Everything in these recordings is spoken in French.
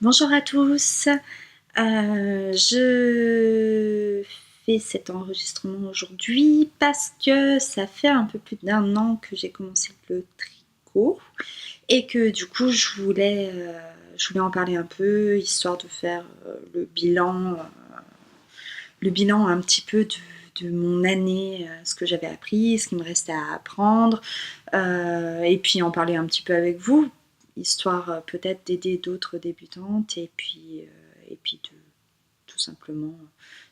Bonjour à tous, je fais cet enregistrement aujourd'hui parce que ça fait un peu plus d'1 an que j'ai commencé le tricot et que du coup je voulais en parler un peu, histoire de faire le bilan un petit peu de mon année, ce que j'avais appris, ce qui me restait à apprendre, et puis en parler un petit peu avec vous, histoire peut-être d'aider d'autres débutantes et puis de tout simplement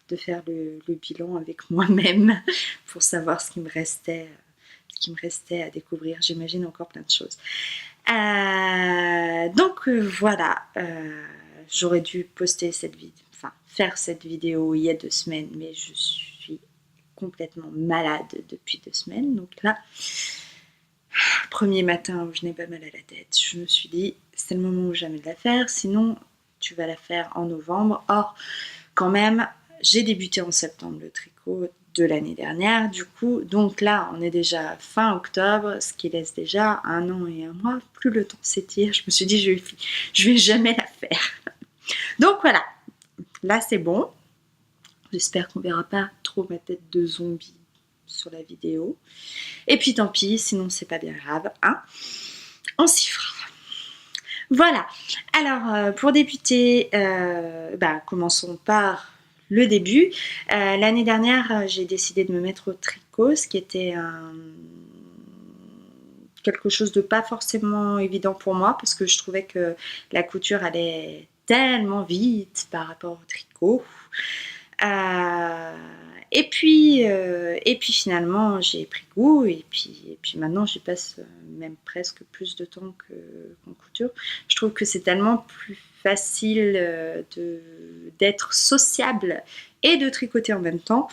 de faire le bilan avec moi-même pour savoir ce qui me restait à découvrir. J'imagine encore plein de choses. Donc voilà, j'aurais dû poster cette vidéo, enfin faire cette vidéo il y a 2 semaines, mais je suis complètement malade depuis 2 semaines. Donc là, premier matin où je n'ai pas mal à la tête, je me suis dit c'est le moment ou jamais de la faire, sinon tu vas la faire en novembre. Or, quand même, j'ai débuté en septembre le tricot de l'année dernière, du coup, donc là on est déjà fin octobre, ce qui laisse déjà 1 an et 1 mois. Plus le temps s'étire, je me suis dit je vais jamais la faire. Donc voilà, là c'est bon. J'espère qu'on verra pas trop ma tête de zombie sur la vidéo. Et puis tant pis, sinon c'est pas bien grave, hein. On s'y fera. Voilà, alors pour débuter, commençons par le début. L'année dernière, j'ai décidé de me mettre au tricot, ce qui était quelque chose de pas forcément évident pour moi, parce que je trouvais que la couture allait tellement vite par rapport au tricot. Et puis finalement j'ai pris goût et puis maintenant j'y passe même presque plus de temps qu'en couture. Je trouve que c'est tellement plus facile d'être sociable et de tricoter en même temps,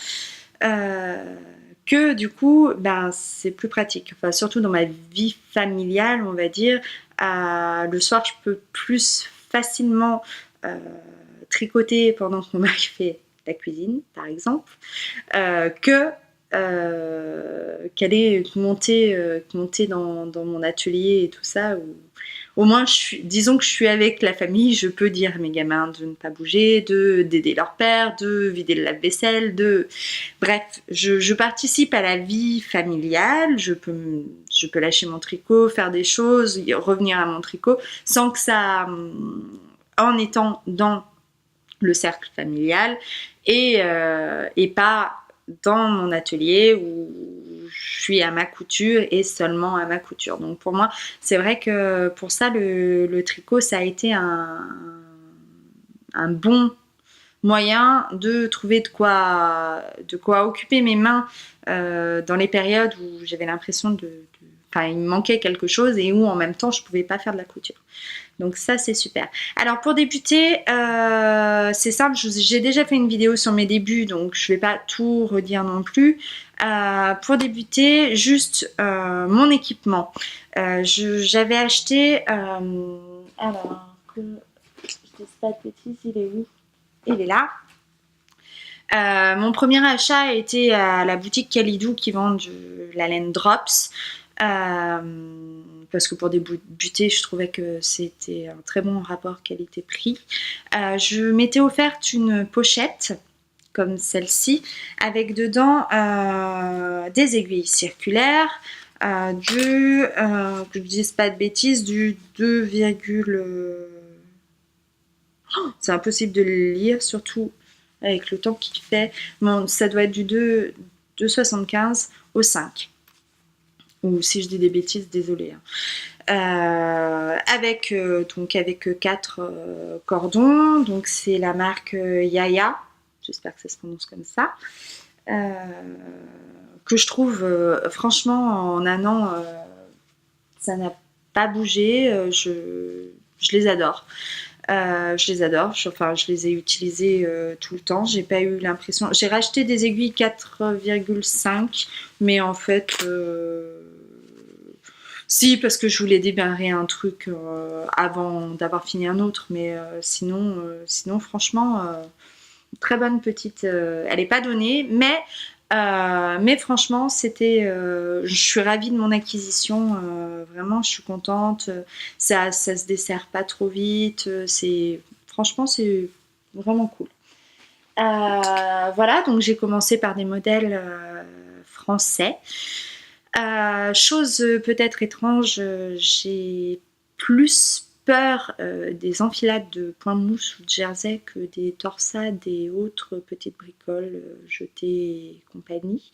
que du coup c'est plus pratique. Enfin, surtout dans ma vie familiale, on va dire, le soir je peux plus facilement tricoter pendant que mon mari fait la cuisine, par exemple, qu'aller monter dans mon atelier et tout ça, où au moins, disons que je suis avec la famille, je peux dire à mes gamins de ne pas bouger, d'aider leur père, de vider le lave-vaisselle, bref, je participe à la vie familiale, je peux lâcher mon tricot, faire des choses, revenir à mon tricot, sans que ça... en étant dans le cercle familial et pas dans mon atelier où je suis à ma couture et seulement à ma couture. Donc pour moi, c'est vrai que pour ça, le tricot, ça a été un bon moyen de trouver de quoi occuper mes mains dans les périodes où j'avais l'impression il me manquait quelque chose et où en même temps je pouvais pas faire de la couture. Donc ça c'est super. Alors pour débuter, c'est simple, j'ai déjà fait une vidéo sur mes débuts, donc je vais pas tout redire non plus. Pour débuter, juste mon équipement. J'avais acheté, alors que je dis pas de bêtises, il est où? Il est là. Mon premier achat a été à la boutique Kalidou qui vend de la laine Drops. Parce que pour débuter, je trouvais que c'était un très bon rapport qualité-prix. Je m'étais offerte une pochette comme celle-ci, avec dedans des aiguilles circulaires, que je ne dise pas de bêtises, du 2, c'est impossible de le lire, surtout avec le temps qu'il fait. Bon, ça doit être du 2,75 au 5. Ou si je dis des bêtises, désolée. Avec 4 cordons, donc c'est la marque Yaya, j'espère que ça se prononce comme ça, que je trouve franchement en 1 an, ça n'a pas bougé, je les adore. Je les ai utilisées tout le temps. J'ai pas eu l'impression. J'ai racheté des aiguilles 4,5, mais en fait, si, parce que je voulais démarrer un truc avant d'avoir fini un autre, mais sinon franchement, très bonne petite. Elle n'est pas donnée, mais Mais franchement, je suis ravie de mon acquisition. Vraiment, je suis contente. Ça se dessert pas trop vite. Franchement, c'est vraiment cool. Voilà, donc j'ai commencé par des modèles français. Chose peut-être étrange, j'ai plus peur des enfilades de points mousse ou de jersey que des torsades et autres petites bricoles jetées et compagnie.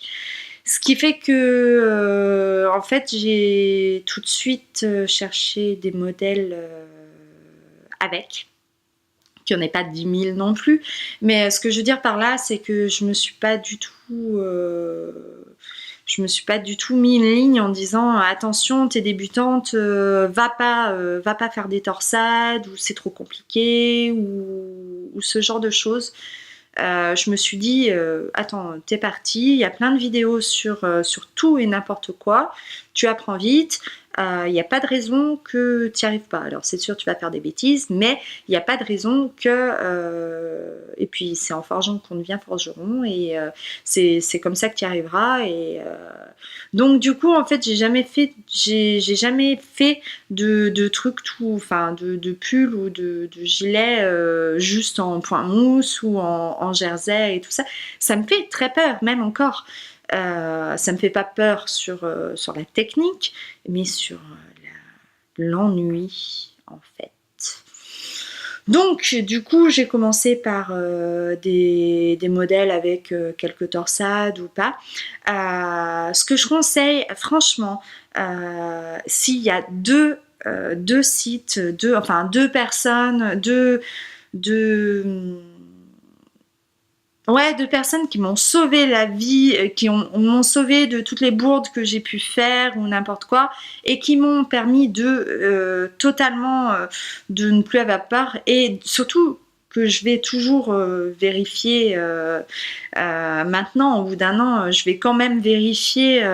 Ce qui fait que, en fait, j'ai tout de suite cherché des modèles avec. Qu'il n'y en ait pas 10 000 non plus. Mais ce que je veux dire par là, c'est que je me suis pas du tout mis une ligne en disant attention, t'es débutante, va pas faire des torsades ou c'est trop compliqué ou ce genre de choses. Je me suis dit attends, t'es parti, il y a plein de vidéos sur tout et n'importe quoi, tu apprends vite. Il n'y a pas de raison que tu n'y arrives pas. Alors c'est sûr tu vas faire des bêtises, mais il n'y a pas de raison que... Et puis c'est en forgeant qu'on devient forgeron, et c'est comme ça que tu y arriveras. Donc du coup en fait j'ai jamais fait de trucs enfin de pull ou de gilet juste en point mousse ou en jersey et tout ça. Ça me fait très peur, même encore. Ça me fait pas peur sur la technique, mais sur l'ennui en fait. Donc du coup j'ai commencé par des modèles avec quelques torsades ou pas. Ce que je conseille franchement, s'il y a deux sites, deux personnes, deux personnes qui m'ont sauvé la vie, qui m'ont sauvé de toutes les bourdes que j'ai pu faire ou n'importe quoi, et qui m'ont permis de totalement de ne plus avoir peur, et surtout que je vais toujours vérifier maintenant, au bout d'un an, je vais quand même vérifier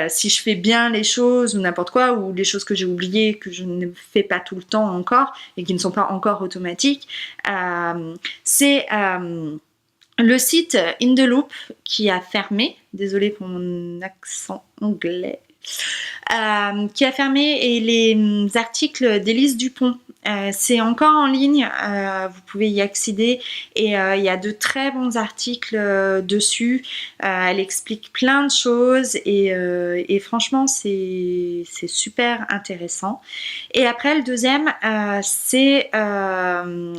si je fais bien les choses ou n'importe quoi, ou les choses que j'ai oubliées, que je ne fais pas tout le temps encore et qui ne sont pas encore automatiques. C'est le site In The Loop qui a fermé, désolée pour mon accent anglais, qui a fermé, et les articles d'Élise Dupont. C'est encore en ligne, vous pouvez y accéder, et il y a de très bons articles dessus. Elle explique plein de choses, et franchement c'est super intéressant. Et après le deuxième, c'est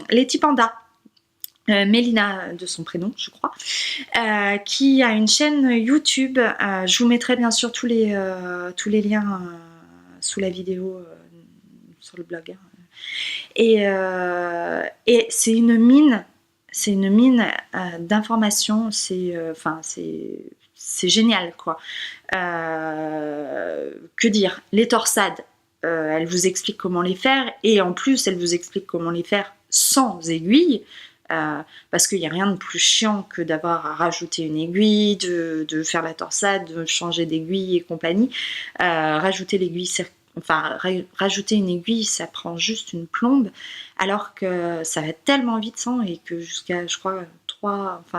Letty Panda. Mélina de son prénom je crois, qui a une chaîne YouTube. Je vous mettrai bien sûr tous les liens sous la vidéo sur le blog, hein. Et c'est une mine d'informations. C'est génial quoi. Que dire, les torsades, elle vous explique comment les faire, et en plus elle vous explique comment les faire sans aiguille. Parce qu'il n'y a rien de plus chiant que d'avoir à rajouter une aiguille, de faire la torsade, de changer d'aiguille et compagnie. Rajouter une aiguille, ça prend juste une plombe, alors que ça va tellement vite sans, et que jusqu'à, je crois,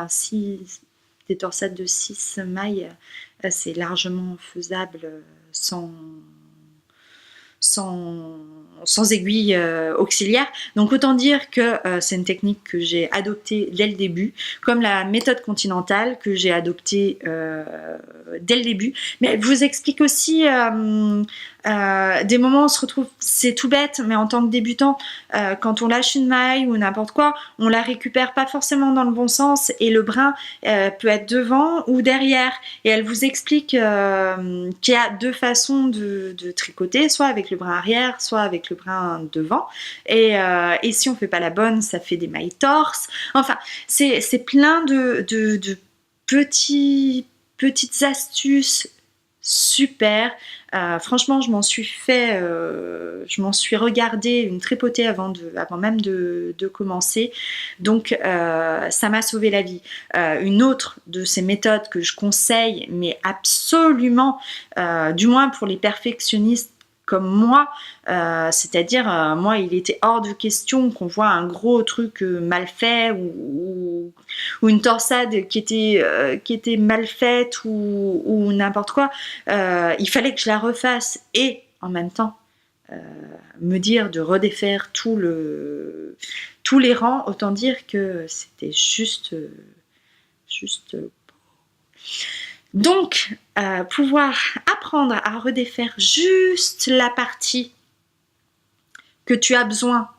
6, des torsades de 6 mailles, c'est largement faisable sans aiguille auxiliaire. Donc autant dire que c'est une technique que j'ai adoptée dès le début, comme la méthode continentale que j'ai adoptée dès le début. Mais elle vous explique aussi des moments où on se retrouve, c'est tout bête, mais en tant que débutant, quand on lâche une maille ou n'importe quoi, on la récupère pas forcément dans le bon sens, et le brin peut être devant ou derrière. Et elle vous explique qu'il y a deux façons de tricoter, soit avec le brin arrière, soit avec le brin devant. Et si on fait pas la bonne, ça fait des mailles torses. Enfin, c'est plein de petites astuces super. Franchement, je m'en suis regardée une tripotée avant même de commencer. Donc, ça m'a sauvé la vie. Une autre de ces méthodes que je conseille, mais absolument, du moins pour les perfectionnistes comme moi, c'est-à-dire moi il était hors de question qu'on voit un gros truc mal fait ou ou une torsade qui était mal faite ou n'importe quoi, il fallait que je la refasse et en même temps me dire de redéfaire tous les rangs, autant dire que c'était juste donc pouvoir apprendre à redéfaire juste la partie que tu as besoin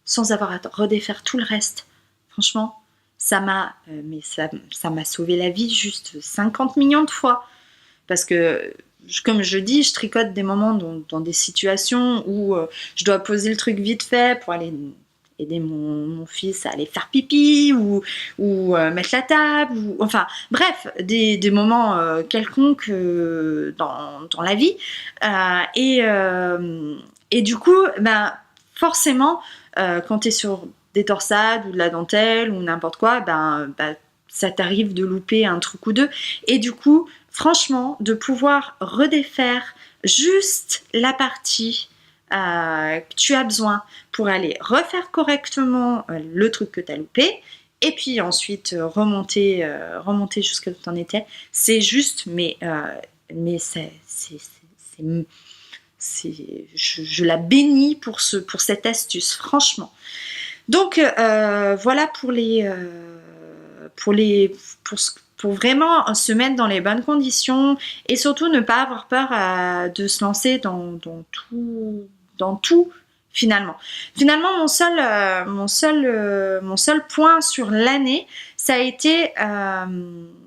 sans avoir à redéfaire tout le reste, franchement ça m'a sauvé la vie juste 50 millions de fois, parce que comme je dis, je tricote des moments dans des situations où je dois poser le truc vite fait pour aller aider mon fils à aller faire pipi ou mettre la table, enfin bref, des moments quelconques dans la vie. Et du coup, ben, forcément, quand tu es sur des torsades ou de la dentelle ou n'importe quoi, ça t'arrive de louper un truc ou deux. Et du coup, franchement, de pouvoir redéfaire juste la partie que tu as besoin pour aller refaire correctement le truc que tu as loupé, et puis ensuite remonter jusqu'à où tu en étais, c'est juste, mais je la bénis pour cette astuce, franchement. Donc voilà pour vraiment se mettre dans les bonnes conditions et surtout ne pas avoir peur de se lancer dans tout finalement. Finalement, mon seul point sur l'année, ça a été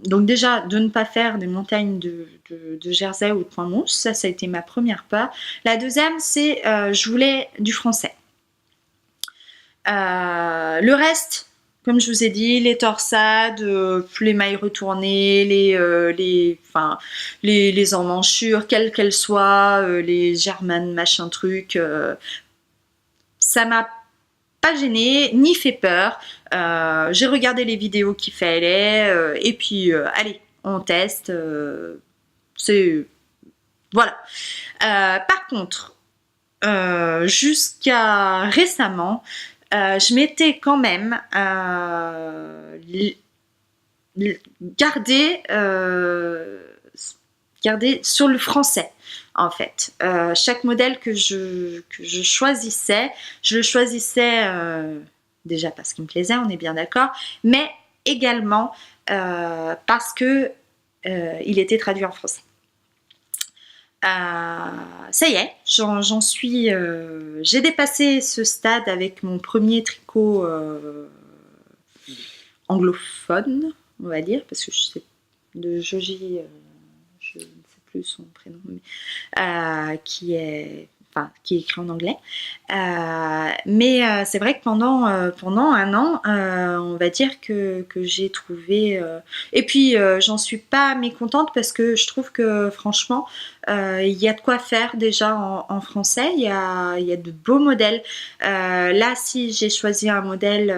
donc déjà de ne pas faire des montagnes de jersey ou de point mousse. Ça a été ma première peur. La deuxième, c'est je voulais du français. Le reste, comme je vous ai dit, les torsades, les mailles retournées, les emmanchures, quelles qu'elles soient, les German machin truc, ça m'a pas gênée ni fait peur. J'ai regardé les vidéos qu'il fallait et puis allez, on teste. Voilà. Par contre, jusqu'à récemment, je m'étais quand même gardée sur le français, en fait. Chaque modèle que je choisissais, je le choisissais déjà parce qu'il me plaisait, on est bien d'accord, mais également parce que il était traduit en français. Ça y est, j'en suis. J'ai dépassé ce stade avec mon premier tricot anglophone, on va dire, parce que je sais de Joji, je ne sais plus son prénom, mais, qui est écrit en anglais. Mais c'est vrai que pendant un an, on va dire que j'ai trouvé... Et puis, j'en suis pas mécontente parce que je trouve que franchement, il y a de quoi faire déjà en français. Il y a de beaux modèles. Là, si j'ai choisi un modèle...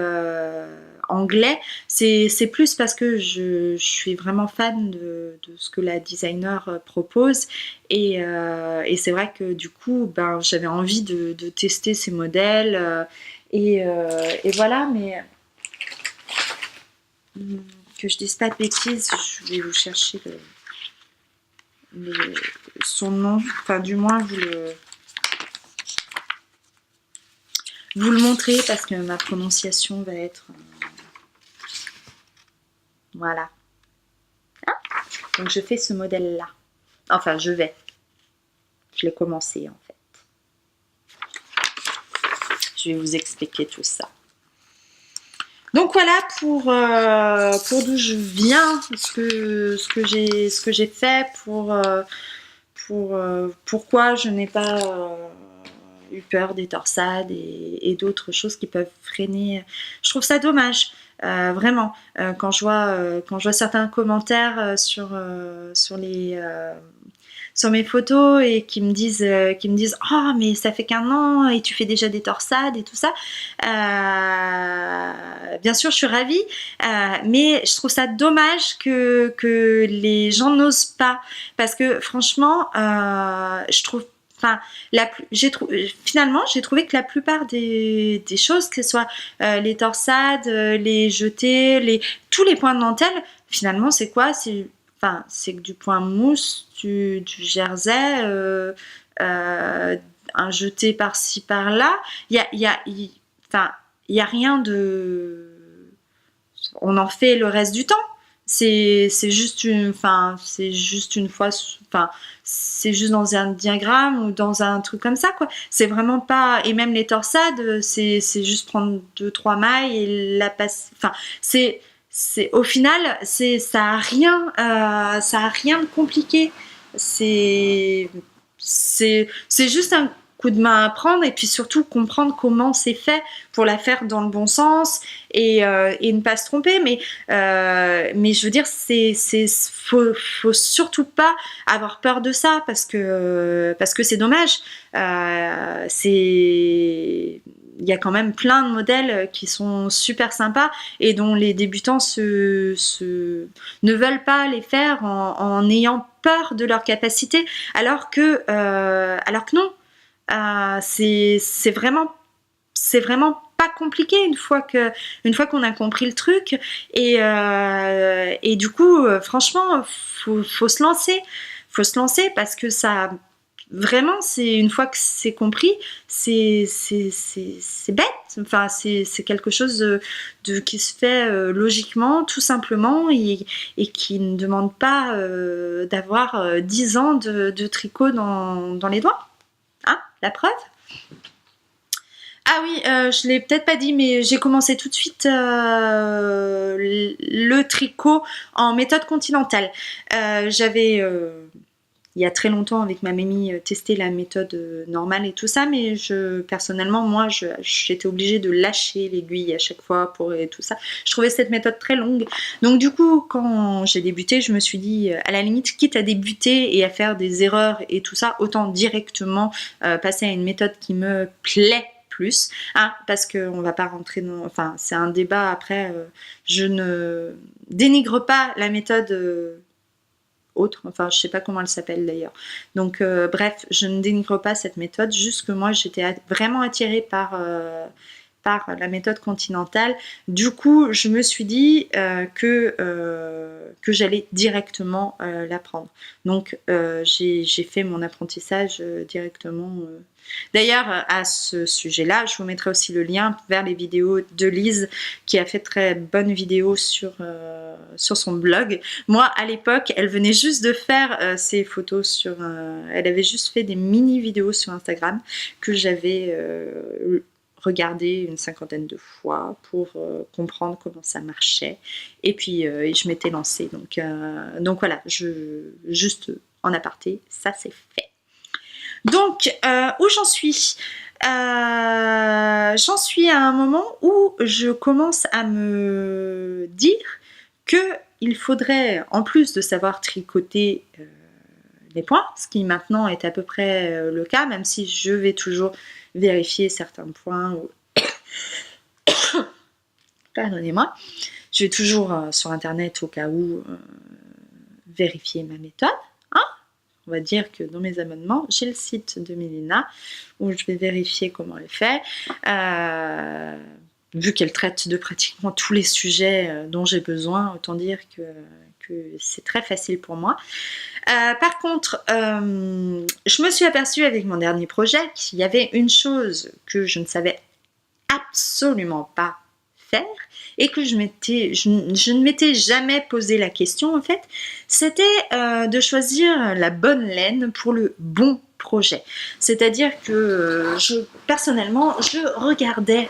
anglais, c'est plus parce que je suis vraiment fan de ce que la designer propose et c'est vrai que du coup j'avais envie de tester ces modèles et voilà, mais que je dise pas de bêtises, je vais vous chercher son nom, enfin du moins vous le montrer parce que ma prononciation va être... Voilà. Donc je fais ce modèle-là. Enfin, je l'ai commencé en fait. Je vais vous expliquer tout ça. Donc voilà pour d'où je viens, ce que j'ai fait, pourquoi je n'ai pas eu peur des torsades et d'autres choses qui peuvent freiner. Je trouve ça dommage. Vraiment, quand je vois certains commentaires sur mes photos et qui me disent oh mais ça fait qu'1 an et tu fais déjà des torsades et tout ça, bien sûr je suis ravie, mais je trouve ça dommage que les gens n'osent pas, parce que franchement je trouve Enfin, finalement, j'ai trouvé que la plupart des choses, que ce soit les torsades, les jetés, tous les points de dentelle, finalement, c'est quoi? C'est que du point mousse, du jersey, un jeté par-ci, par-là. Enfin, il y a rien de... On en fait le reste du temps. C'est juste une fois, enfin, c'est juste dans un diagramme ou dans un truc comme ça, quoi. C'est vraiment pas... Et même les torsades, c'est juste prendre 2-3 mailles et la passer... Enfin, au final, ça a rien de compliqué. C'est juste un coup de main à prendre et puis surtout comprendre comment c'est fait pour la faire dans le bon sens et ne pas se tromper. Mais je veux dire, faut surtout pas avoir peur de ça parce que c'est dommage. Il y a quand même plein de modèles qui sont super sympas et dont les débutants ne veulent pas les faire en ayant peur de leur capacité, alors que non. C'est vraiment pas compliqué une fois qu'on a compris le truc et du coup franchement faut se lancer parce que ça vraiment, c'est une fois que c'est compris, c'est bête. Enfin, c'est quelque chose qui se fait logiquement, tout simplement, et qui ne demande pas d'avoir 10 ans de tricot dans les doigts. Hein, la preuve? Ah oui, je l'ai peut-être pas dit, mais j'ai commencé tout de suite le tricot en méthode continentale. J'avais il y a très longtemps avec ma mamie testé la méthode normale et tout ça, mais personnellement moi j'étais obligée de lâcher l'aiguille à chaque fois et tout ça. Je trouvais cette méthode très longue, donc du coup quand j'ai débuté je me suis dit à la limite, quitte à débuter et à faire des erreurs et tout ça, autant directement passer à une méthode qui me plaît plus, hein, parce qu'on va pas rentrer dans... Enfin, c'est un débat après, je ne dénigre pas la méthode autre, enfin je sais pas comment elle s'appelle d'ailleurs. Donc bref, je ne dénigre pas cette méthode, juste que moi j'étais vraiment attirée par la méthode continentale. Du coup, je me suis dit que j'allais directement l'apprendre. Donc j'ai fait mon apprentissage directement. D'ailleurs, à ce sujet-là, je vous mettrai aussi le lien vers les vidéos de Lise, qui a fait très bonnes vidéos sur son blog. Moi, à l'époque, elle venait juste de faire ses photos elle avait juste fait des mini-vidéos sur Instagram que j'avais regardé une 50aine de fois pour comprendre comment ça marchait. Et puis, je m'étais lancée. Donc voilà, juste en aparté, ça c'est fait. Donc, où j'en suis? J'en suis à un moment où je commence à me dire qu'il faudrait, en plus de savoir tricoter les points, ce qui maintenant est à peu près le cas, même si je vais toujours vérifier certains points. Pardonnez-moi. Je vais toujours sur internet au cas où vérifier ma méthode. On va dire que dans mes abonnements, j'ai le site de Mélina où je vais vérifier comment elle fait. Vu qu'elle traite de pratiquement tous les sujets dont j'ai besoin, autant dire que c'est très facile pour moi. Par contre, je me suis aperçue avec mon dernier projet qu'il y avait une chose que je ne savais absolument pas faire et que je ne m'étais jamais posé la question en fait, c'était de choisir la bonne laine pour le bon projet. C'est-à-dire que personnellement, je regardais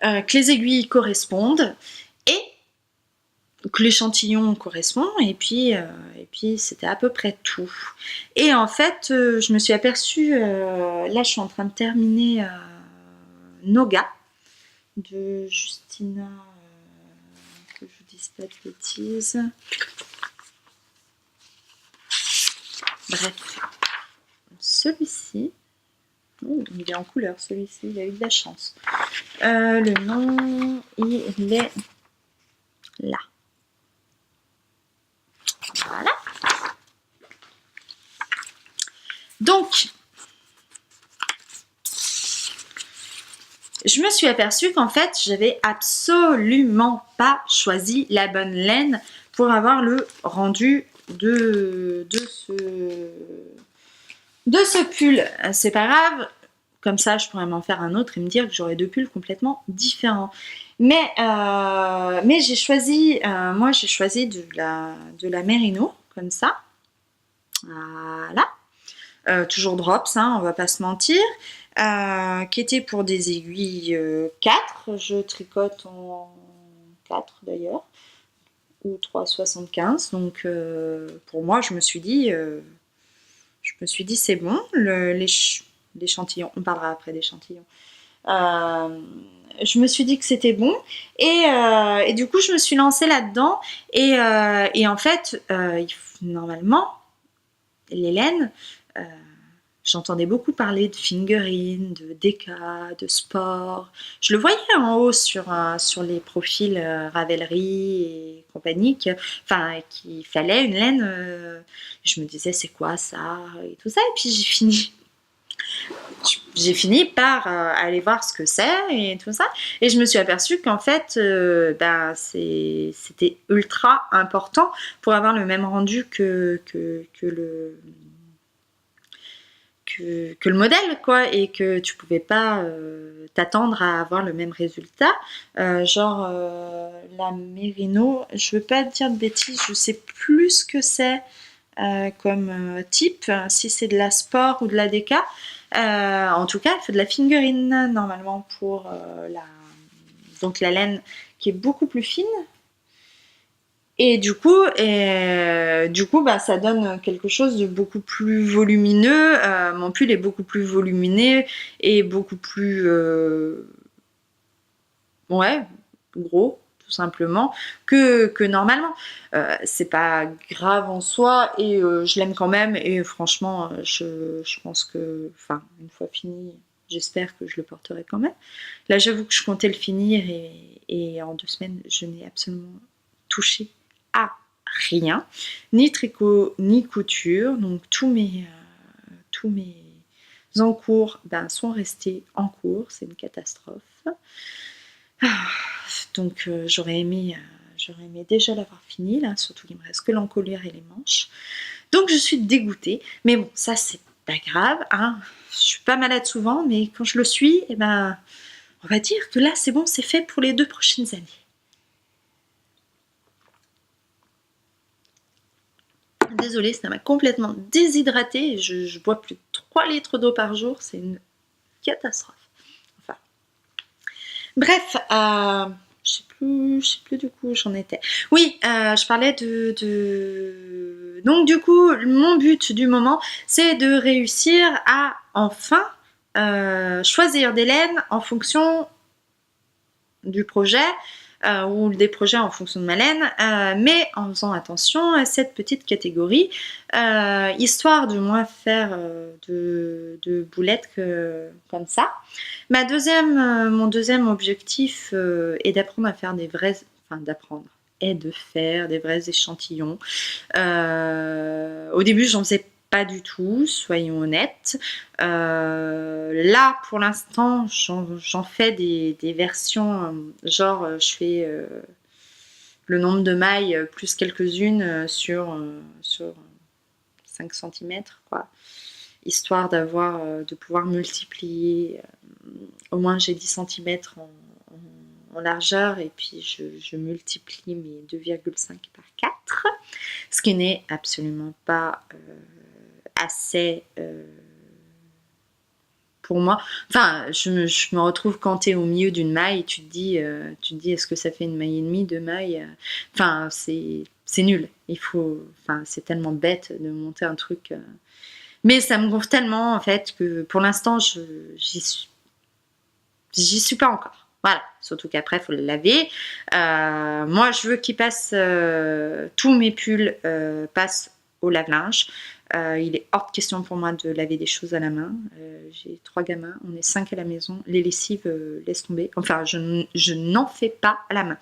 que les aiguilles correspondent et que l'échantillon correspond et puis c'était à peu près tout. Et en fait, je me suis aperçue, là je suis en train de terminer Noga de Justina, que je ne dise pas de bêtises. Bref, celui-ci, il est en couleur, celui-ci, il a eu de la chance. Le nom, il est là. Voilà. Donc, je me suis aperçue qu'en fait, j'avais absolument pas choisi la bonne laine pour avoir le rendu de ce pull. C'est pas grave, comme ça je pourrais m'en faire un autre et me dire que j'aurais 2 pulls complètement différents. Mais j'ai choisi, moi j'ai choisi de la Merino, comme ça. Voilà. Toujours drops, hein, on va pas se mentir. Qui était pour des aiguilles 4. Je tricote en 4 d'ailleurs. Ou 3,75. Donc pour moi, je me suis dit c'est bon. L'échantillon, on parlera après d'échantillon. Je me suis dit que c'était bon et du coup je me suis lancée là-dedans et en fait normalement les laines j'entendais beaucoup parler de fingering, de déca, de sport. Je le voyais en haut sur les profils Ravelry et compagnie qu'il fallait une laine. Je me disais c'est quoi ça et tout ça et puis j'ai fini par aller voir ce que c'est et tout ça. Et je me suis aperçue qu'en fait, c'était ultra important pour avoir le même rendu que le modèle, quoi. Et que tu pouvais pas t'attendre à avoir le même résultat. La Merino, je veux pas dire de bêtises, je sais plus ce que c'est comme type, si c'est de la sport ou de la déca. En tout cas, il faut de la fingering normalement pour donc la laine qui est beaucoup plus fine. Et du coup, ça donne quelque chose de beaucoup plus volumineux. Mon pull est beaucoup plus volumineux et beaucoup plus gros, tout simplement, que normalement. C'est pas grave en soi et je l'aime quand même et franchement je pense que une fois fini j'espère que je le porterai quand même. Là j'avoue que je comptais le finir et en 2 semaines je n'ai absolument touché à rien, ni tricot ni couture, donc tous mes encours sont restés en cours, c'est une catastrophe. Donc j'aurais aimé déjà l'avoir fini, là, surtout qu'il me reste que l'encolure et les manches. Donc je suis dégoûtée, mais bon, ça c'est pas grave, hein. Je suis pas malade souvent, mais quand je le suis, on va dire que là c'est bon, c'est fait pour les 2 prochaines années. Désolée, ça m'a complètement déshydratée, je bois plus de 3 litres d'eau par jour, c'est une catastrophe. Enfin, bref, je sais plus du coup où j'en étais. Oui, je parlais donc du coup, mon but du moment, c'est de réussir à enfin choisir des laines en fonction du projet ou des projets en fonction de ma laine, mais en faisant attention à cette petite catégorie, histoire de moins faire de boulettes comme ça. Mon deuxième objectif est d'apprendre à faire de faire des vrais échantillons. Au début, j'en faisais pas du tout, soyons honnêtes. Là, pour l'instant, j'en fais des versions, je fais le nombre de mailles plus quelques-unes sur 5 cm, quoi. Histoire de pouvoir multiplier. Au moins, j'ai 10 cm en largeur et puis je multiplie mes 2,5 par 4, ce qui n'est absolument pas assez pour moi. Je me retrouve quand tu es au milieu d'une maille, tu te dis est-ce que ça fait une maille et demie, 2 mailles? C'est nul. C'est tellement bête de monter un truc. Mais ça me gonfle tellement en fait que pour l'instant j'y suis pas encore. Voilà, surtout qu'après il faut le laver. Moi je veux qu'il passe, tous mes pulls passent au lave-linge. Il est hors de question pour moi de laver des choses à la main. J'ai 3 gamins, on est 5 à la maison. Les lessives, laisse tomber. Enfin, je n'en fais pas à la main.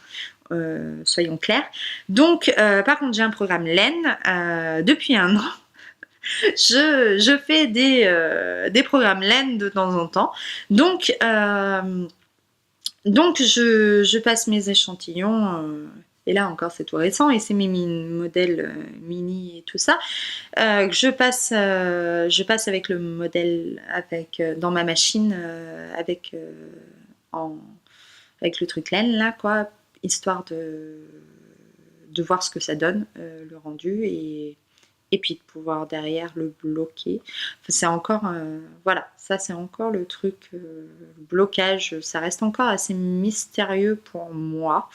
Soyons clairs. Donc, par contre, j'ai un programme laine depuis 1 an. je fais des programmes laine de temps en temps. Donc je passe mes échantillons. Et là encore, c'est tout récent, et c'est mes modèles mini et tout ça. Je passe avec le modèle dans ma machine avec le truc laine là, quoi, histoire de voir ce que ça donne, le rendu, et puis de pouvoir derrière le bloquer. Enfin, c'est encore voilà, ça c'est encore le truc, le blocage, ça reste encore assez mystérieux pour moi.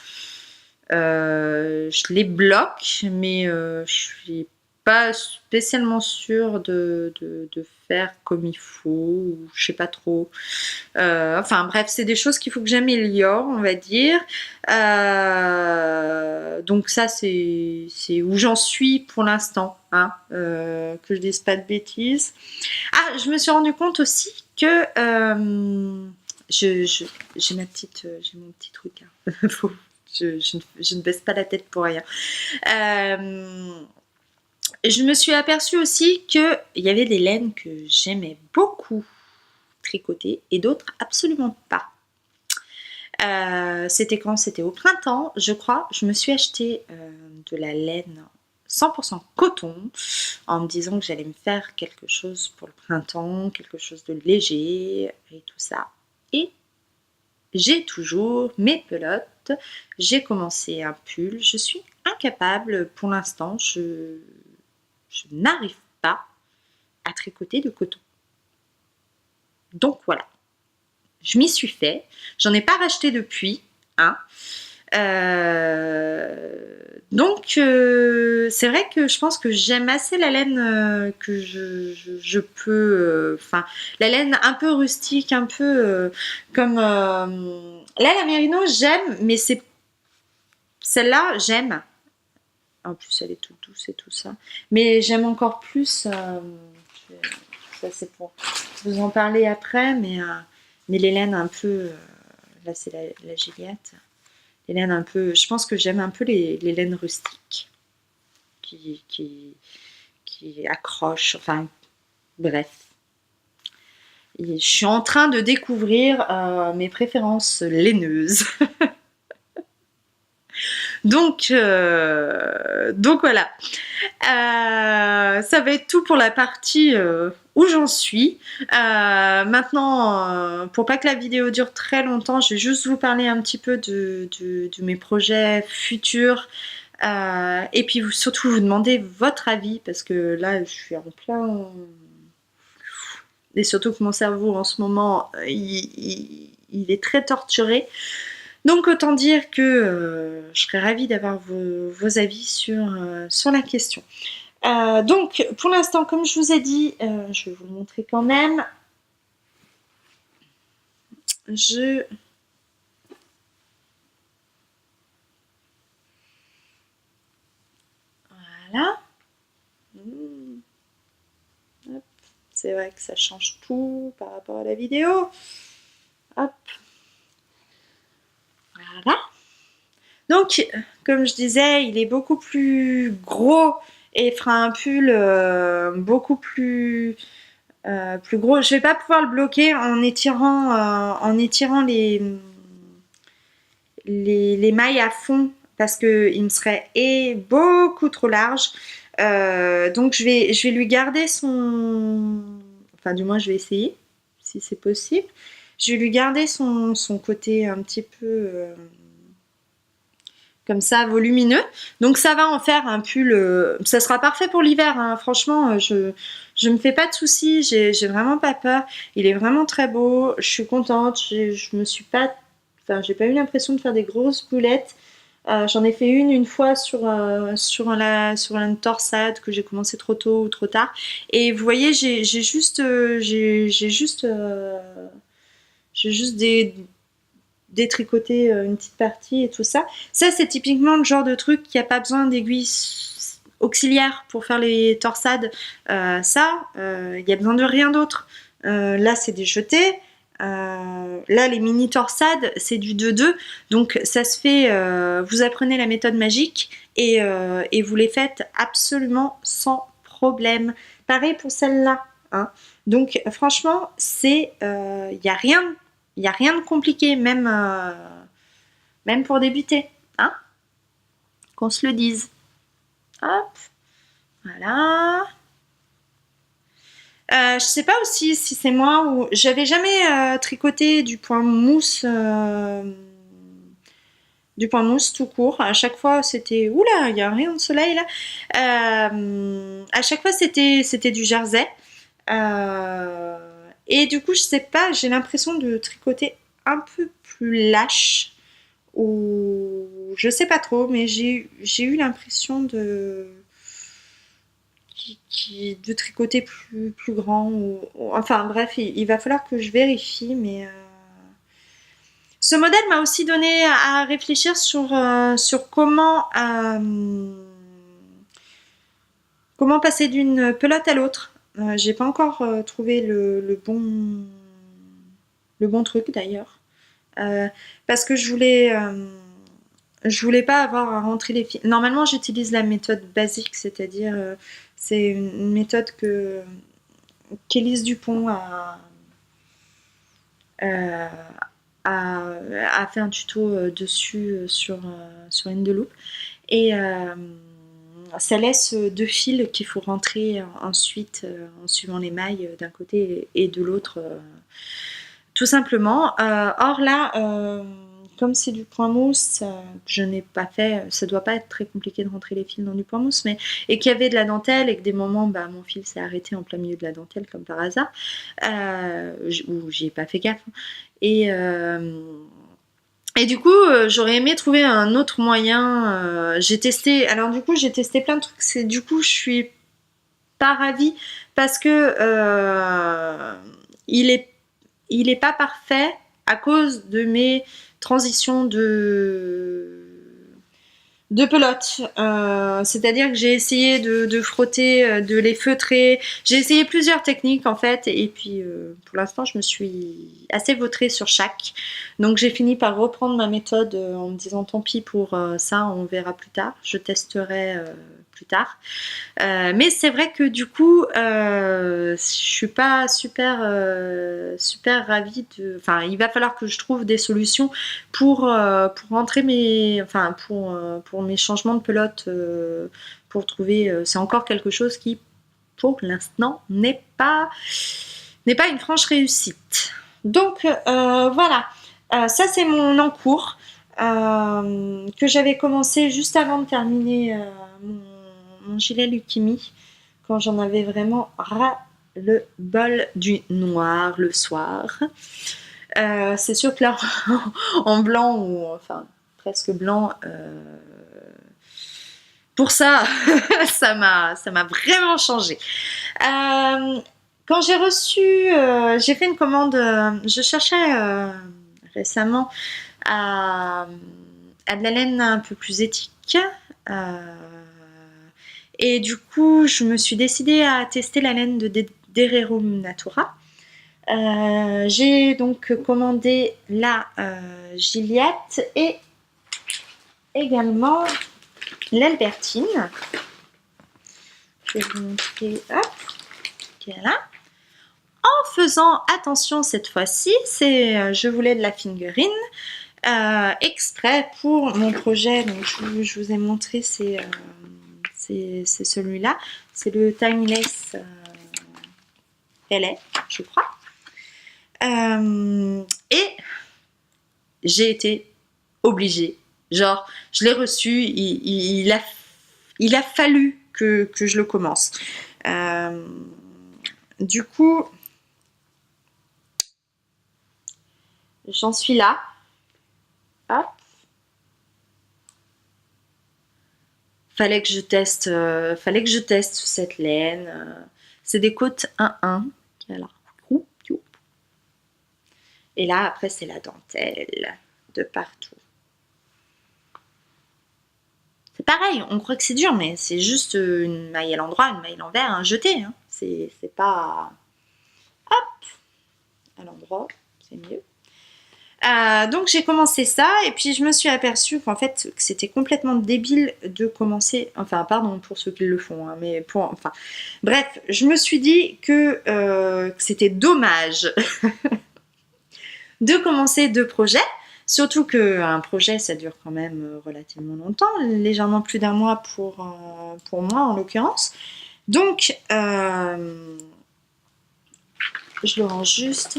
Je les bloque, mais je suis pas spécialement sûre de faire comme il faut, ou je sais pas trop. Enfin bref, c'est des choses qu'il faut que j'améliore, on va dire. Donc ça, c'est où j'en suis pour l'instant, hein, que je dise pas de bêtises. Ah, je me suis rendu compte aussi que j'ai mon petit truc, hein. Je ne baisse pas la tête pour rien. Je me suis aperçue aussi qu'il y avait des laines que j'aimais beaucoup tricoter et d'autres absolument pas. C'était quand? C'était au printemps, je crois. Je me suis acheté de la laine 100% coton, en me disant que j'allais me faire quelque chose pour le printemps, quelque chose de léger et tout ça. Et j'ai toujours mes pelotes, j'ai commencé un pull, je suis incapable pour l'instant, je n'arrive pas à tricoter de coton. Donc voilà, je m'y suis fait, j'en ai pas racheté depuis, hein. Donc c'est vrai que je pense que j'aime assez la laine que je peux, enfin la laine un peu rustique, un peu comme là la Mérino j'aime, mais c'est celle-là j'aime. En plus elle est toute douce et tout ça, mais j'aime encore plus. Ça c'est pour vous en parler après, mais les laines un peu, là c'est la Gilliatt. Les laines un peu, je pense que j'aime un peu les laines rustiques qui accrochent, enfin bref. Et je suis en train de découvrir mes préférences laineuses. Donc voilà. Ça va être tout pour la partie où j'en suis. Maintenant, pour pas que la vidéo dure très longtemps, je vais juste vous parler un petit peu de mes projets futurs. Et puis surtout vous demander votre avis, parce que là je suis en plein... Et surtout que mon cerveau en ce moment, il est très torturé. Donc autant dire que je serais ravie d'avoir vos avis sur la question. Donc pour l'instant, comme je vous ai dit, je vais vous le montrer quand même. Voilà. Hop. C'est vrai que ça change tout par rapport à la vidéo. Hop. Voilà. Donc, comme je disais, il est beaucoup plus gros et fera un pull beaucoup plus gros. Je vais pas pouvoir le bloquer en étirant les mailles à fond, parce que il me serait beaucoup trop large. Donc je vais lui garder son... Enfin du moins je vais essayer, si c'est possible. Je vais lui garder son côté un petit peu... comme ça, volumineux. Donc ça va en faire un pull, ça sera parfait pour l'hiver, hein. Franchement, je me fais pas de soucis, j'ai vraiment pas peur. Il est vraiment très beau, je suis contente, je me suis pas... Enfin, j'ai pas eu l'impression de faire des grosses boulettes. J'en ai fait une fois sur une torsade que j'ai commencé trop tôt ou trop tard. Et vous voyez, j'ai juste détricoter une petite partie et tout ça. Ça, c'est typiquement le genre de truc qui n'a pas besoin d'aiguilles auxiliaires pour faire les torsades. Il y a besoin de rien d'autre. Là, c'est des jetés. Là, les mini torsades, c'est du 2-2. Donc, ça se fait... vous apprenez la méthode magique et vous les faites absolument sans problème. Pareil pour celle-là. Hein. Donc franchement, c'est y a rien de compliqué, même pour débuter. Hein, qu'on se le dise. Hop, voilà. Je sais pas aussi si c'est moi ou j'avais jamais tricoté du point mousse tout court. À chaque fois c'était oula, il y a un rayon de soleil là. À chaque fois c'était du jersey. Et du coup je sais pas, j'ai l'impression de tricoter un peu plus lâche ou je sais pas trop, mais j'ai eu l'impression de tricoter plus grand enfin bref, il va falloir que je vérifie, mais ce modèle m'a aussi donné à réfléchir sur comment passer d'une pelote à l'autre. J'ai pas encore trouvé le bon truc d'ailleurs. Parce que je voulais pas avoir à rentrer les fils. Normalement, j'utilise la méthode basique, c'est-à-dire c'est une méthode qu'Élise Dupont euh, a fait un tuto dessus sur Endeloop. Et ça laisse deux fils qu'il faut rentrer ensuite en suivant les mailles d'un côté et de l'autre, tout simplement. Or là, comme c'est du point mousse que je n'ai pas fait, ça doit pas être très compliqué de rentrer les fils dans du point mousse, et qu'il y avait de la dentelle et que des moments, mon fil s'est arrêté en plein milieu de la dentelle comme par hasard, où j'y ai pas fait gaffe. Et du coup, j'aurais aimé trouver un autre moyen. J'ai testé plein de trucs. Du coup, je suis pas ravie parce que il est pas parfait à cause de mes transitions de pelote. C'est-à-dire que j'ai essayé de frotter, de les feutrer. J'ai essayé plusieurs techniques en fait, et puis pour l'instant je me suis assez vautrée sur chaque. Donc j'ai fini par reprendre ma méthode en me disant tant pis pour ça, on verra plus tard. Je testerai plus tard. Mais c'est vrai que du coup, je suis pas super ravie de. Enfin, il va falloir que je trouve des solutions pour rentrer pour mes changements de pelote, pour trouver. C'est encore quelque chose qui, pour l'instant, n'est pas une franche réussite. Donc voilà, ça c'est mon encours que j'avais commencé juste avant de terminer mon gilet Lucchini, quand j'en avais vraiment ras le bol du noir le soir. C'est sûr que là, en blanc, ou enfin presque blanc, pour ça, ça m'a vraiment changé. Quand j'ai reçu, j'ai fait une commande, je cherchais récemment à de la laine un peu plus éthique. Et du coup, je me suis décidée à tester la laine de Dererum Natura. J'ai donc commandé la Gilliatt et également l'Albertine. Je vais vous montrer. Hop, voilà. En faisant attention cette fois-ci, je voulais de la fingering exprès pour mon projet. Donc je vous ai montré, c'est celui-là. C'est le Timeless LA, je crois. Et j'ai été obligée. Genre, je l'ai reçu, il a fallu que je le commence. Du coup, j'en suis là. Hop. Fallait que je teste cette laine. C'est des côtes 1-1. Voilà. Et là, après, c'est la dentelle de partout. C'est pareil, on croit que c'est dur, mais c'est juste une maille à l'endroit, une maille à l'envers, un jeté. Hein. C'est pas... Hop, à l'endroit, c'est mieux. Donc j'ai commencé ça et puis je me suis aperçue qu'en fait que c'était complètement débile de commencer, enfin pardon pour ceux qui le font, hein, mais enfin bref, je me suis dit que c'était dommage de commencer deux projets, surtout qu'un projet ça dure quand même relativement longtemps, légèrement plus d'un mois pour moi en l'occurrence. Donc je le range juste.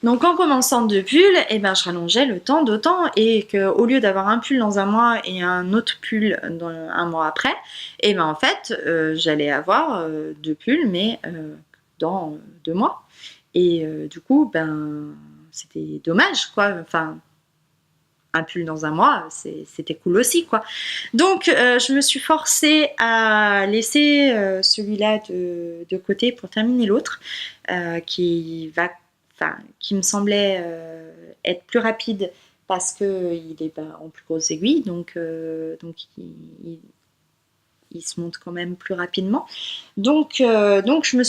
Donc en commençant deux pulls, eh ben, je rallongeais le temps d'autant et qu'au lieu d'avoir un pull dans un mois et un autre pull dans un mois après, eh ben, en fait j'allais avoir deux pulls mais dans 2 mois. Et du coup, ben, c'était dommage quoi. Enfin, un pull dans un mois, c'était cool aussi quoi. Donc je me suis forcée à laisser celui-là de côté pour terminer l'autre qui me semblait être plus rapide parce qu'il est en plus grosse aiguille, donc il se monte quand même plus rapidement. Donc je me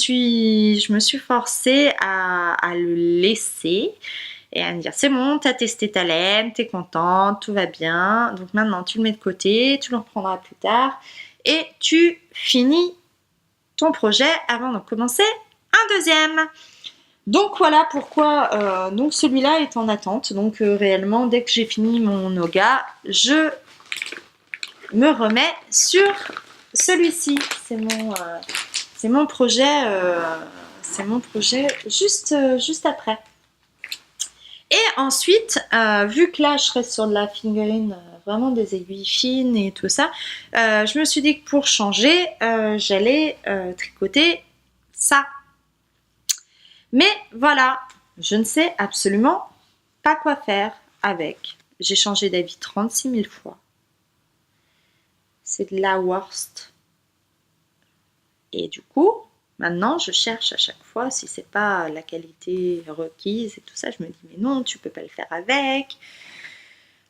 suis forcée à le laisser et à me dire c'est bon, t'as testé ta laine, t'es contente, tout va bien. Donc maintenant tu le mets de côté, tu le reprendras plus tard et tu finis ton projet avant de commencer un deuxième. Donc voilà pourquoi donc celui-là est en attente. Donc réellement dès que j'ai fini mon Noga, je me remets sur celui-ci. C'est mon projet juste après. Et ensuite, vu que là je serais sur de la fingering, vraiment des aiguilles fines et tout ça, je me suis dit que pour changer, j'allais tricoter ça. Mais voilà, je ne sais absolument pas quoi faire avec. J'ai changé d'avis 36 000 fois. C'est de la worst. Et du coup, maintenant, je cherche à chaque fois si c'est pas la qualité requise et tout ça. Je me dis, mais non, tu peux pas le faire avec.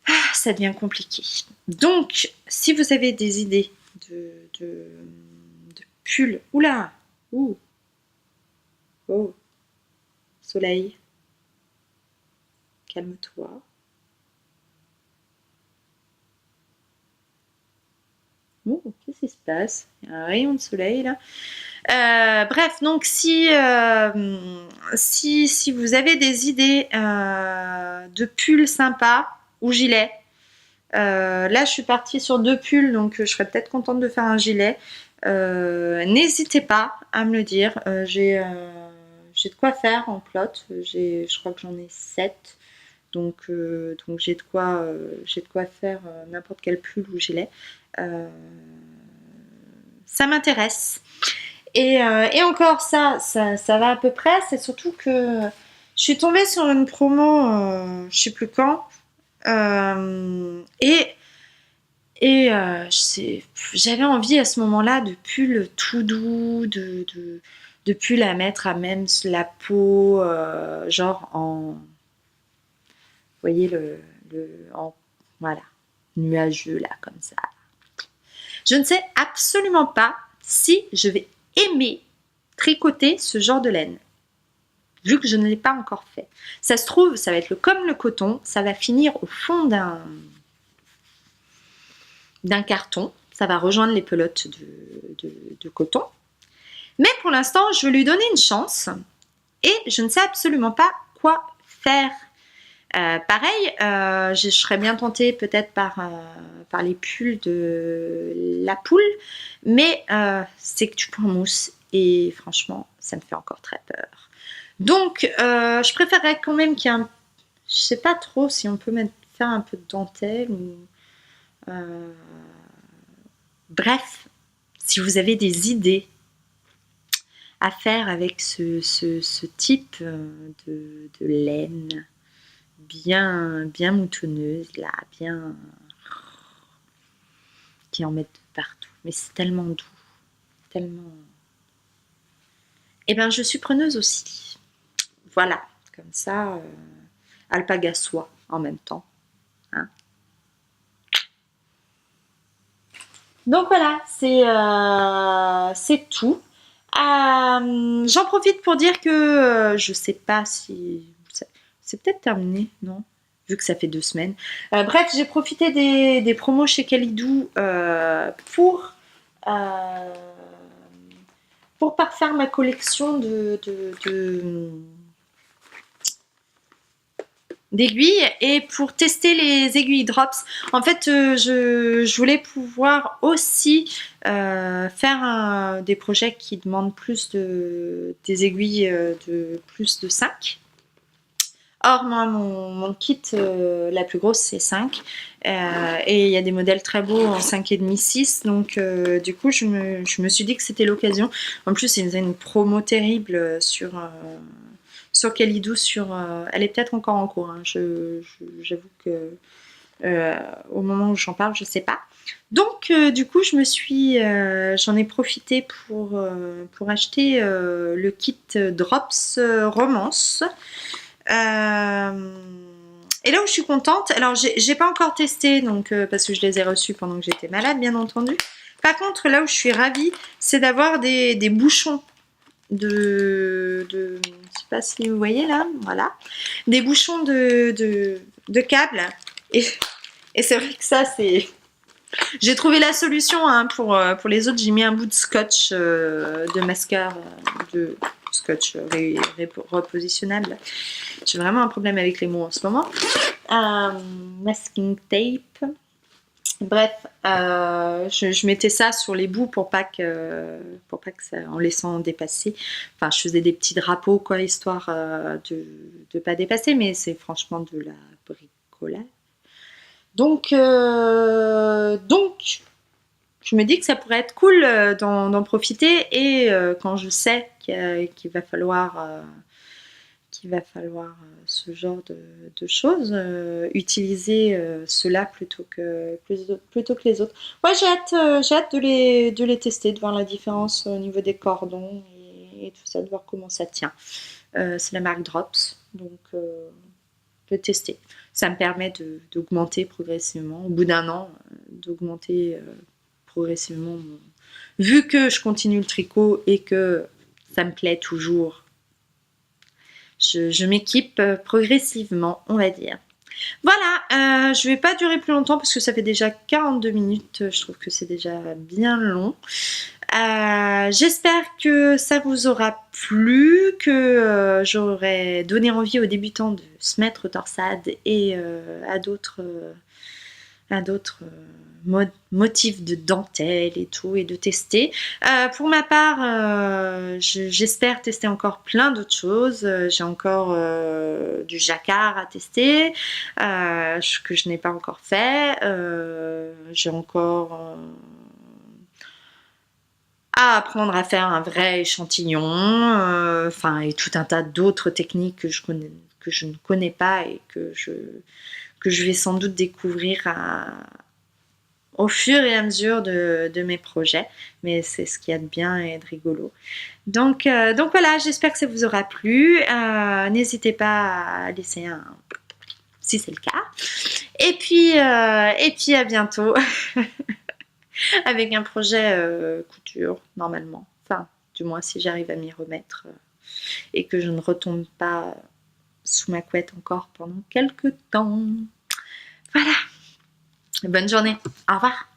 Ah, ça devient compliqué. Donc, si vous avez des idées de pulls, oula, ouh, oh, soleil, calme-toi. Oh, qu'est-ce qui se passe? Il y a un rayon de soleil là. Bref, donc si vous avez des idées de pulls sympas ou gilets, là je suis partie sur 2 pulls, donc je serais peut-être contente de faire un gilet. N'hésitez pas à me le dire. J'ai de quoi faire en plot. Je crois que j'en ai 7. Donc j'ai de quoi faire n'importe quel pull ou gilet. Ça m'intéresse. Et encore ça va à peu près. C'est surtout que je suis tombée sur une promo, je sais plus quand, j'avais envie à ce moment-là de pulls tout doux, de pulls à mettre à même la peau, genre en, vous voyez voilà, nuageux là comme ça. Je ne sais absolument pas si je vais aimer tricoter ce genre de laine, vu que je ne l'ai pas encore fait. Ça se trouve, ça va être comme le coton, ça va finir au fond d'un carton, ça va rejoindre les pelotes de coton. Mais pour l'instant, je vais lui donner une chance et je ne sais absolument pas quoi faire. Pareil, je serais bien tentée peut-être par les pulls de la poule, mais c'est que tu prends mousse et franchement, ça me fait encore très peur. Donc, je préférerais quand même qu'il y ait un... Je sais pas trop si on peut faire un peu de dentelle ou... Bref, si vous avez des idées à faire avec ce type de laine bien moutonneuse là, bien qui en mettent partout, mais c'est tellement doux, tellement. Eh ben je suis preneuse aussi. Voilà, comme ça, alpaga soie en même temps. Hein. Donc voilà, c'est tout. J'en profite pour dire que je sais pas si... C'est peut-être terminé, non? Vu que ça fait 2 semaines. Bref, j'ai profité des promos chez Kalidou euh, pour parfaire ma collection d'aiguilles et pour tester les aiguilles drops. En fait, je voulais pouvoir aussi faire des projets qui demandent des aiguilles de plus de 5. Or, moi, mon kit, la plus grosse, c'est 5. Et il y a des modèles très beaux en 5,5, 6. Donc, du coup, je me suis dit que c'était l'occasion. En plus, ils faisaient une promo terrible sur Kalidou. Elle est peut-être encore en cours. Hein. J'avoue que au moment où j'en parle, je sais pas. Donc, du coup, j'en ai profité pour acheter le kit Drops Romance. Et là où je suis contente, alors j'ai pas encore testé donc parce que je les ai reçus pendant que j'étais malade, bien entendu. Par contre, là où je suis ravie, c'est d'avoir des bouchons je sais pas si vous voyez là, voilà, des bouchons de câbles. Et c'est vrai que ça, c'est... J'ai trouvé la solution hein, pour les autres. J'ai mis un bout de scotch de mascar, de scotch repositionnable. J'ai vraiment un problème avec les mots en ce moment. Masking tape. Bref, je mettais ça sur les bouts pour pas que ça, en laissant dépasser. Enfin, je faisais des petits drapeaux quoi, histoire de pas dépasser, mais c'est franchement de la bricolage. Donc, je me dis que ça pourrait être cool d'en profiter et quand je sais qu'il va falloir ce genre de choses, utiliser cela plutôt que les autres. Moi, j'ai hâte de les tester, de voir la différence au niveau des cordons et tout ça, de voir comment ça tient. C'est la marque Drops, donc de tester. Ça me permet d'augmenter progressivement, au bout d'un an, d'augmenter progressivement. Vu que je continue le tricot et que ça me plaît toujours, je m'équipe progressivement, on va dire. Voilà, je vais pas durer plus longtemps parce que ça fait déjà 42 minutes, je trouve que c'est déjà bien long. J'espère que ça vous aura plu, que j'aurai donné envie aux débutants de se mettre au torsade et à d'autres motifs de dentelle et tout, et de tester. Pour ma part, j'espère tester encore plein d'autres choses. J'ai encore du jacquard à tester, que je n'ai pas encore fait. J'ai encore à apprendre à faire un vrai échantillon, et tout un tas d'autres techniques que je ne connais pas et que je vais sans doute découvrir au fur et à mesure de mes projets, mais c'est ce qu'il y a de bien et de rigolo. Donc voilà, j'espère que ça vous aura plu. N'hésitez pas à laisser un si c'est le cas. Et puis à bientôt avec un projet couture normalement. Enfin, du moins si j'arrive à m'y remettre et que je ne retombe pas sous ma couette encore pendant quelques temps. Voilà. Bonne journée. Au revoir.